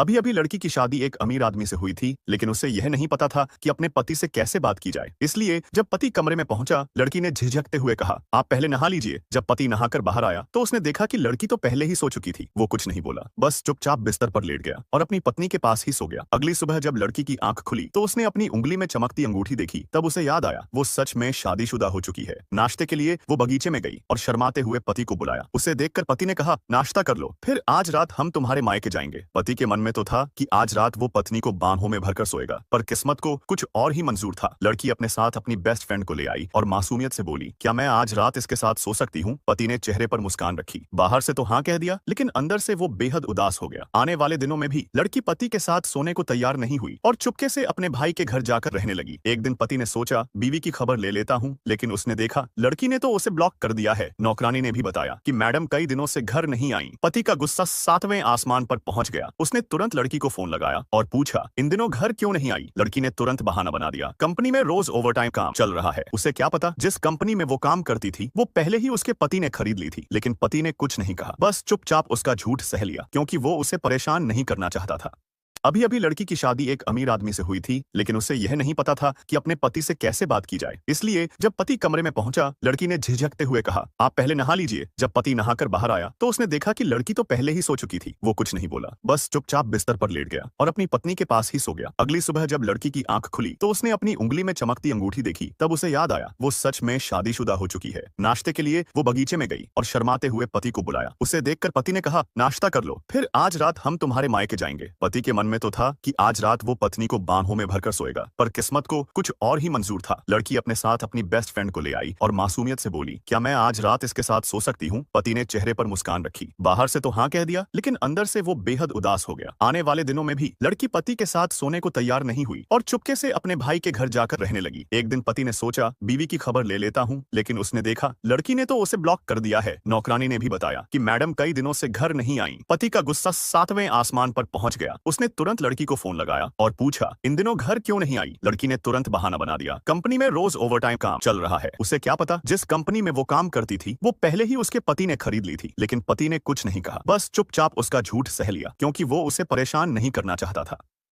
अभी अभी लड़की की शादी एक अमीर आदमी से हुई थी, लेकिन उसे यह नहीं पता था कि अपने पति से कैसे बात की जाए। इसलिए जब पति कमरे में पहुंचा, लड़की ने झिझकते हुए कहा, आप पहले नहा लीजिए। जब पति नहाकर बाहर आया तो उसने देखा कि लड़की तो पहले ही सो चुकी थी। वो कुछ नहीं बोला, बस चुपचाप बिस्तर पर लेट गया और अपनी पत्नी के पास ही सो गया। अगली सुबह जब लड़की की आंख खुली तो उसने अपनी उंगली में चमकती अंगूठी देखी। तब उसे याद आया वो सच में शादीशुदा हो चुकी है। नाश्ते के लिए वो बगीचे में गई और शर्माते हुए पति को बुलाया। उसे देखकर पति ने कहा, नाश्ता कर लो, फिर आज रात हम तुम्हारे मायके जाएंगे। पति के मन में तो था कि आज रात वो पत्नी को बाहों में भरकर सोएगा, पर किस्मत को कुछ और ही मंजूर था। लड़की अपने साथ अपनी बेस्ट फ्रेंड को ले आई और मासूमियत से बोली, क्या मैं आज रात इसके साथ सो सकती हूँ? पति ने चेहरे पर मुस्कान रखी। बाहर से तो हाँ कह दिया, लेकिन अंदर से वो बेहद उदास हो गया। आने वाले दिनों में भी लड़की पति के साथ सोने को तैयार नहीं हुई और चुपके से अपने भाई के घर जाकर रहने लगी। एक दिन पति ने सोचा बीवी की खबर ले लेता हूँ, लेकिन उसने देखा लड़की ने तो उसे ब्लॉक कर दिया है। नौकरानी ने भी बताया कि मैडम कई दिनों से घर नहीं आई। पति का गुस्सा 7वें आसमान पर पहुंच गया। उसने तुरंत लड़की को फोन लगाया और पूछा, इन दिनों घर क्यों नहीं आई? लड़की ने तुरंत बहाना बना दिया, कंपनी में रोज ओवरटाइम काम चल रहा है। उसे क्या पता जिस कंपनी में वो काम करती थी वो पहले ही उसके पति ने खरीद ली थी। लेकिन पति ने कुछ नहीं कहा, बस चुपचाप उसका झूठ सह लिया, क्योंकि वो उसे परेशान नहीं करना चाहता था। अभी अभी लड़की की शादी एक अमीर आदमी से हुई थी, लेकिन उसे यह नहीं पता था कि अपने पति से कैसे बात की जाए। इसलिए जब पति कमरे में पहुंचा, लड़की ने झिझकते हुए कहा, आप पहले नहा लीजिए। जब पति नहाकर बाहर आया तो उसने देखा कि लड़की तो पहले ही सो चुकी थी। वो कुछ नहीं बोला, बस चुपचाप बिस्तर पर लेट गया और अपनी पत्नी के पास ही सो गया। अगली सुबह जब लड़की की आंख खुली तो उसने अपनी उंगली में चमकती अंगूठी देखी। तब उसे याद आया वो सच में शादीशुदा हो चुकी है। नाश्ते के लिए वो बगीचे में गई और शर्माते हुए पति को बुलाया। उसे देखकर पति ने कहा, नाश्ता कर लो, फिर आज रात हम तुम्हारे मायके जाएंगे। पति के मन में तो था कि आज रात वो पत्नी को बाहों में भरकर सोएगा, पर किस्मत को कुछ और ही मंजूर था। लड़की अपने साथ अपनी बेस्ट फ्रेंड को ले आई और मासूमियत से बोली, क्या मैं आज रात इसके साथ सो सकती हूँ? पति ने चेहरे पर मुस्कान रखी। बाहर से तो हाँ कह दिया, लेकिन अंदर से वो बेहद उदास हो गया। आने वाले दिनों में भी लड़की पति के साथ सोने को तैयार नहीं हुई और चुपके से अपने भाई के घर जाकर रहने लगी। एक दिन पति ने सोचा बीवी की खबर ले लेता हूँ, लेकिन उसने देखा लड़की ने तो उसे ब्लॉक कर दिया है। नौकरानी ने भी बताया कि मैडम कई दिनों से घर नहीं आई। पति का गुस्सा 7वें आसमान पर पहुंच गया। उसने तुरंत लड़की को फोन लगाया और पूछा, इन दिनों घर क्यों नहीं आई? लड़की ने तुरंत बहाना बना दिया, कंपनी में रोज ओवरटाइम काम चल रहा है। उसे क्या पता जिस कंपनी में वो काम करती थी वो पहले ही उसके पति ने खरीद ली थी। लेकिन पति ने कुछ नहीं कहा, बस चुपचाप उसका झूठ सह लिया, क्योंकि वो उसे परेशान नहीं करना चाहता था।